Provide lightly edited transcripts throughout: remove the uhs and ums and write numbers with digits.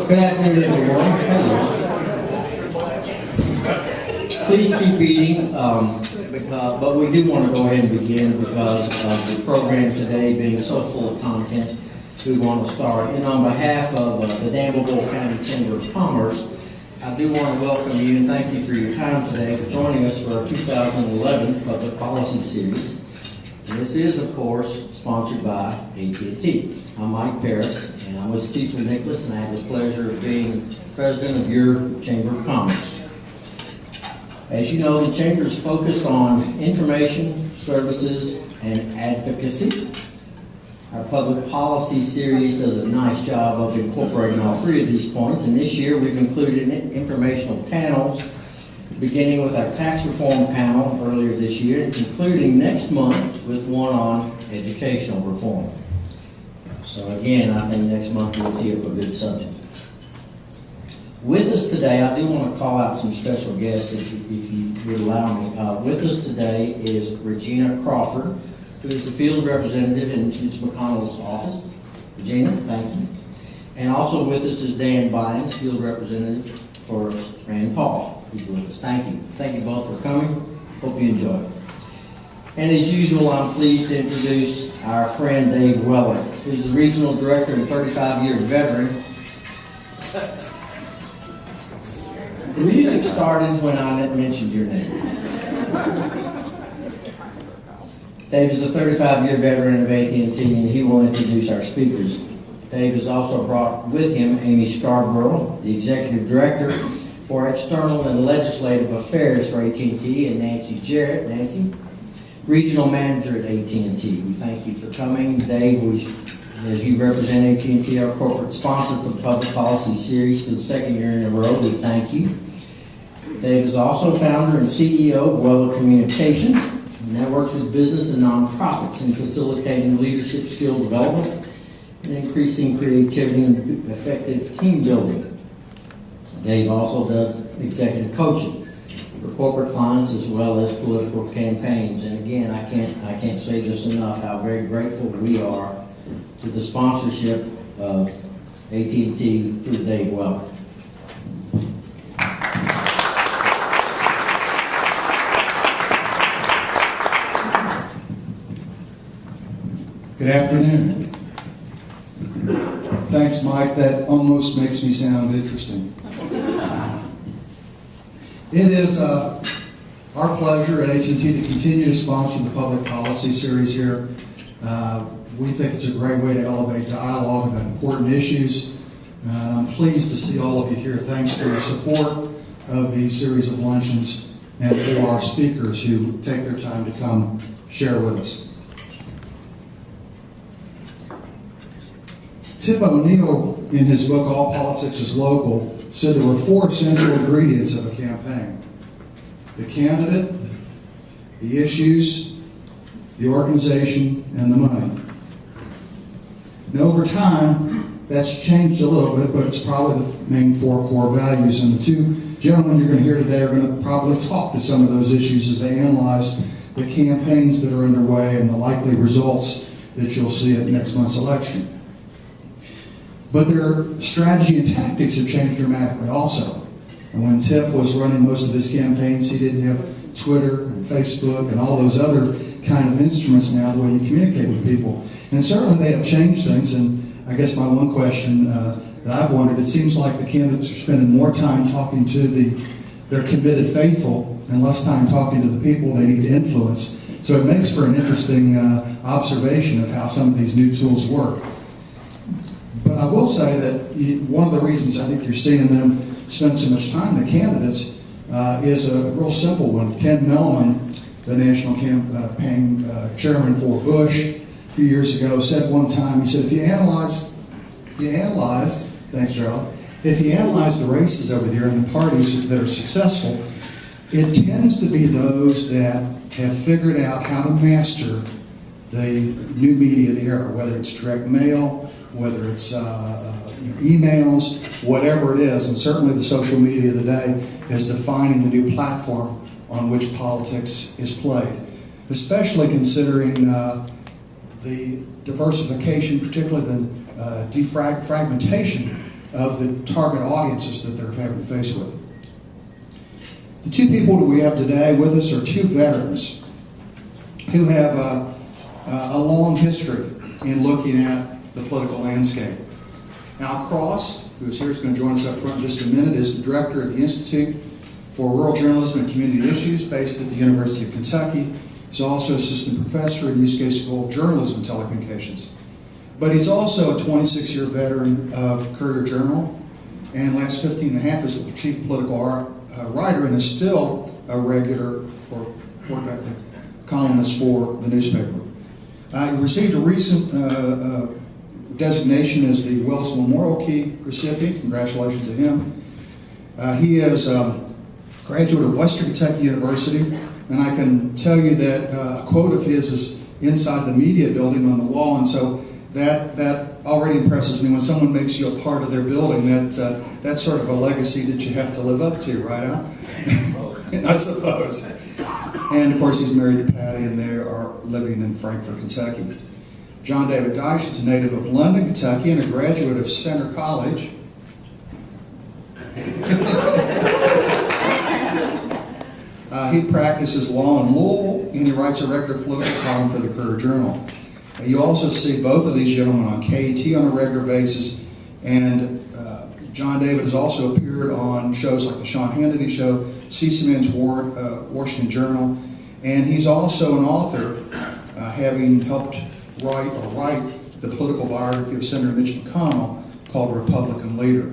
Good afternoon, everyone. Please keep reading, but we do want to go ahead and begin because of the program today being so full of content. We want to start. And on behalf of the Danville County Chamber of Commerce, I do want to welcome you and thank you for your time today for joining us for our 2011 Public Policy Series. And this is, of course, sponsored by AT&T. I'm Mike Paris, and I'm with Stephen Nicholas, and I have the pleasure of being president of your Chamber of Commerce. As you know, the Chamber is focused on information, services, and advocacy. Our public policy series does a nice job of incorporating all three of these points, and this year we've included informational panels, beginning with our tax reform panel earlier this year and concluding next month with one on educational reform. So again, I think next month we'll tee up a good subject. With us today, I do want to call out some special guests if you would allow me. With us today is Regina Crawford, who is the field representative in Mitch McConnell's office. Regina, thank you. And also with us is Dan Bynes, field representative for Rand Paul, who's with us. Thank you. Thank you both for coming. Hope you enjoy it. And as usual, I'm pleased to introduce our friend Dave Weller, who's the regional director and 35-year veteran. The music started when I mentioned your name. Dave is a 35-year veteran of AT&T, and he will introduce our speakers. Dave has also brought with him Amy Scarborough, the executive director for external and legislative affairs for AT&T, and Nancy Jarrett. Nancy, regional manager at AT&T. We thank you for coming. Dave, as you represent AT&T, our corporate sponsor for the Public Policy Series for the second year in a row, we thank you. Dave is also founder and CEO of Weller Communications, and that works with business and nonprofits in facilitating leadership skill development and increasing creativity and effective team building. Dave also does executive coaching for corporate clients as well as political campaigns. And again, I can't say this enough how very grateful we are to the sponsorship of AT&T through Dave Weller. Good afternoon. Thanks, Mike. That almost makes me sound interesting. It is our pleasure at AT&T to continue to sponsor the Public Policy Series here. We think it's a great way to elevate dialogue about important issues. I'm pleased to see all of you here. Thanks for your support of these series of luncheons and for our speakers who take their time to come share with us. Tip O'Neill, in his book, All Politics is Local, said there were four essential ingredients of a campaign: the candidate, the issues, the organization, and the money. Now, over time, that's changed a little bit, but it's probably the main four core values. And the two gentlemen you're going to hear today are going to probably talk to some of those issues as they analyze the campaigns that are underway and the likely results that you'll see at next month's election. But their strategy and tactics have changed dramatically also. And when Tip was running most of his campaigns, he didn't have Twitter and Facebook and all those other kind of instruments now, the way you communicate with people. And certainly they have changed things. And I guess my one question that I've wondered, it seems like the candidates are spending more time talking to their committed faithful and less time talking to the people they need to influence. So it makes for an interesting observation of how some of these new tools work. But I will say that one of the reasons I think you're seeing them spend so much time, the candidates, is a real simple one. Ken Mellman, the national campaign chairman for Bush a few years ago, said one time, he said, if you analyze, thanks, Charlie, if you analyze the races over there and the parties that are successful, it tends to be those that have figured out how to master the new media of the era, whether it's direct mail, whether it's emails, whatever it is, and certainly the social media of the day is defining the new platform on which politics is played, especially considering the diversification, particularly the defragmentation of the target audiences that they're having to face with. The two people that we have today with us are two veterans who have a long history in looking at the political landscape. Al Cross, who is here, is going to join us up front in just a minute, is the director of the Institute for Rural Journalism and Community Issues based at the University of Kentucky. He's also assistant professor at USK School of Journalism and Telecommunications. But he's also a 26-year veteran of Courier-Journal, and last 15 and a half is the chief political writer, and is still a regular columnist for the newspaper. He received a recent designation as the Wells Memorial Key recipient. Congratulations to him. He is a graduate of Western Kentucky University, and I can tell you that a quote of his is inside the media building on the wall, and so that already impresses me. When someone makes you a part of their building, that's sort of a legacy that you have to live up to, right, Al? I suppose. And of course, he's married to Patty, and they are living in Frankfort, Kentucky. John David Dyche is a native of London, Kentucky, and a graduate of Center College. He practices law in Louisville, and he writes a regular political column for the Courier-Journal. You also see both of these gentlemen on KET on a regular basis, and John David has also appeared on shows like the Sean Hannity Show, CCMN's Washington Journal, and he's also an author, having helped write the political biography of Senator Mitch McConnell called Republican Leader.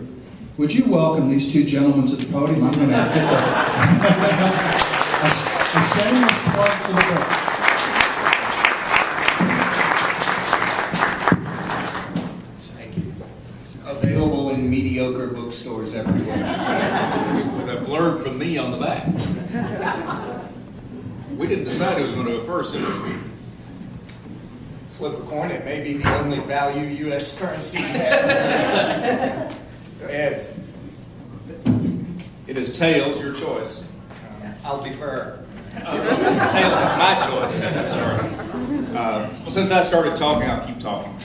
Would you welcome these two gentlemen to the podium? I'm going to put a shameless plug for the book. Available in mediocre bookstores everywhere. With a blurb from me on the back. We didn't decide who was going to go first, did we? Flip a coin, it may be the only value U.S. currency has. Go ahead. It is tails, your choice. I'll defer. Tails is my choice. I'm sorry. Well, since I started talking, I'll keep talking.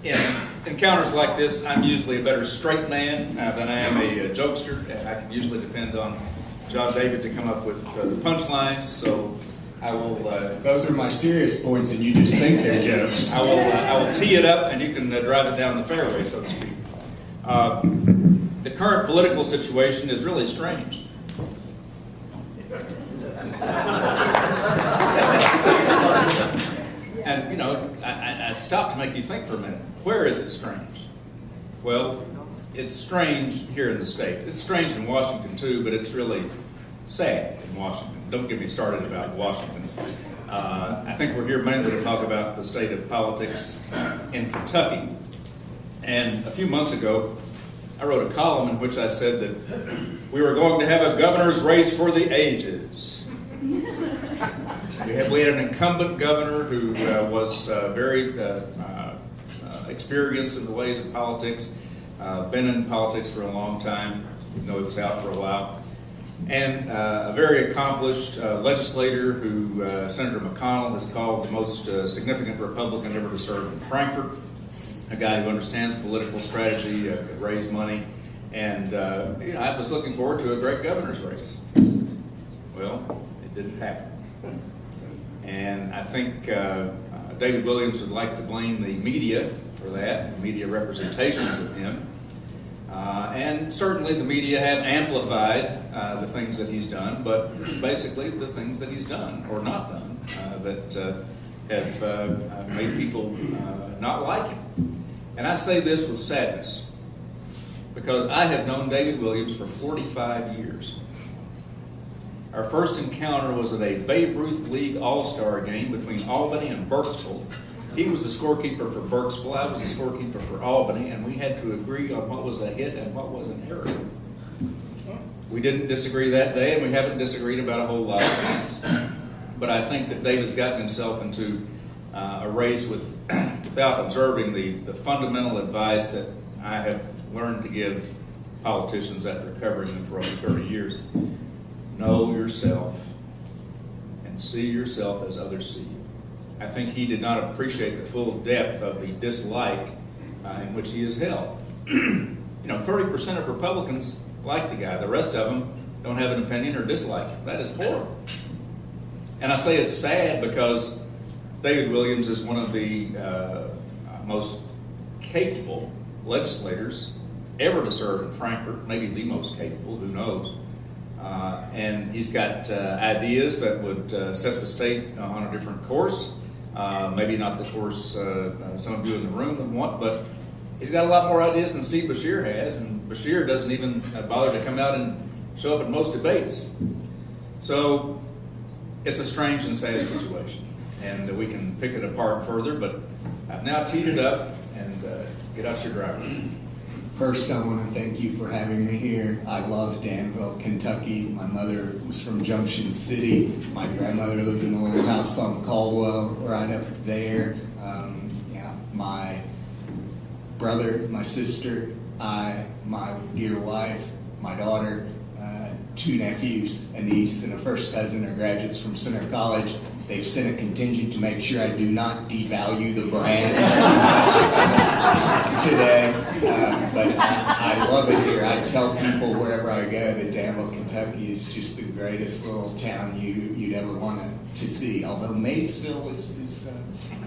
In encounters like this, I'm usually a better straight man than I am a jokester, and I can usually depend on John David to come up with the punchlines, so I will... Those are my serious points, and you just think they're jokes. I will tee it up, and you can drive it down the fairway, so to speak. The current political situation is really strange. And, you know, I stopped to make you think for a minute. Where is it strange? Well, it's strange here in the state. It's strange in Washington, too, but it's really sad in Washington. Don't get me started about Washington. I think we're here mainly to talk about the state of politics in Kentucky. And a few months ago, I wrote a column in which I said that we were going to have a governor's race for the ages. We had an incumbent governor who was very experienced in the ways of politics, been in politics for a long time, even though he was out for a while, and a very accomplished legislator who Senator McConnell has called the most significant Republican ever to serve in Frankfort, a guy who understands political strategy, could raise money, and you know, I was looking forward to a great governor's race. Well, it didn't happen. And I think David Williams would like to blame the media for that, the media representations of him. And certainly the media have amplified the things that he's done, but it's basically the things that he's done or not done that have made people not like him. And I say this with sadness, because I have known David Williams for 45 years. Our first encounter was at a Babe Ruth League All-Star game between Albany and Burkesville. He was the scorekeeper for Burkesville, I was the scorekeeper for Albany, and we had to agree on what was a hit and what was an error. We didn't disagree that day, and we haven't disagreed about a whole lot since. But I think that David's gotten himself into a race without observing the fundamental advice that I have learned to give politicians after covering them for over 30 years. Know yourself and see yourself as others see you. I think he did not appreciate the full depth of the dislike in which he is held. 30% of Republicans like the guy. The rest of them don't have an opinion or dislike him. That is horrible. And I say it's sad because David Williams is one of the most capable legislators ever to serve in Frankfort, maybe the most capable, who knows. And he's got ideas that would set the state on a different course. Maybe not the course some of you in the room would want, but he's got a lot more ideas than Steve Beshear has, and Beshear doesn't even bother to come out and show up at most debates. So it's a strange and sad situation, and we can pick it apart further, but I've now teed it up, and get out your driver. First, I want to thank you for having me here. I love Danville, Kentucky. My mother was from Junction City. My grandmother lived in a little house on Caldwell, right up there. My brother, my sister, I, my dear wife, my daughter, 2 nephews, a niece, and a first cousin are graduates from Center College. They've sent a contingent to make sure I do not devalue the brand too much today, but I love it here. I tell people wherever I go that Danville, Kentucky is just the greatest little town you'd ever want to see, although Maysville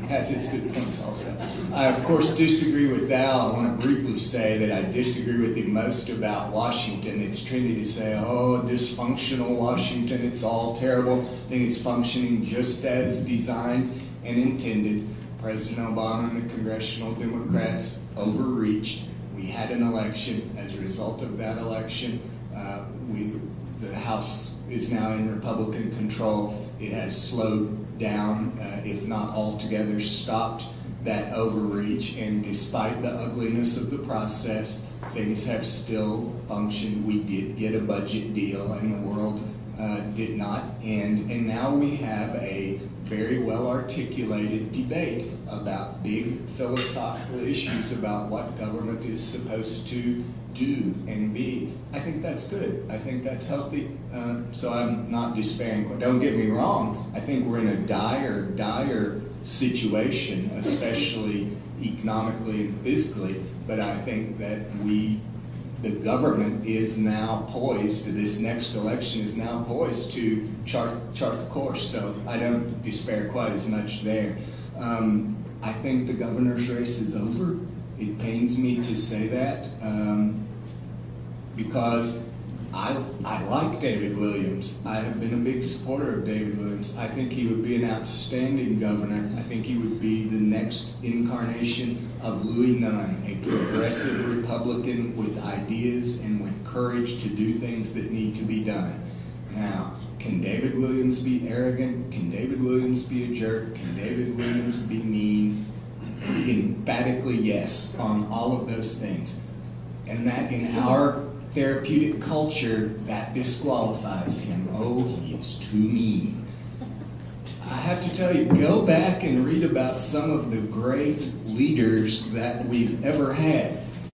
has its good points also. I, of course, disagree with Val. I want to briefly say that I disagree with him most about Washington. It's trendy to say, oh, dysfunctional Washington, it's all terrible. I think it's functioning just as designed and intended. President Obama and the congressional Democrats overreached. We had an election. As a result of that election, the House is now in Republican control. It has slowed down, if not altogether stopped, that overreach, and despite the ugliness of the process, things have still functioned. We did get a budget deal, and the world did not end, and now we have a very well articulated debate about big philosophical issues about what government is supposed to do and be. I think that's good. I think that's healthy. So I'm not despairing. But don't get me wrong. I think we're in a dire situation, especially economically and physically. But I think that the government is now poised. This next election is now poised to chart the course. So I don't despair quite as much there. I think the governor's race is over. It pains me to say that. Because I like David Williams. I have been a big supporter of David Williams. I think he would be an outstanding governor. I think he would be the next incarnation of Louis Nunn, a progressive Republican with ideas and with courage to do things that need to be done. Now, can David Williams be arrogant? Can David Williams be a jerk? Can David Williams be mean? Emphatically yes on all of those things. And that in our therapeutic culture, that disqualifies him. Oh, he is too mean. I have to tell you, go back and read about some of the great leaders that we've ever had.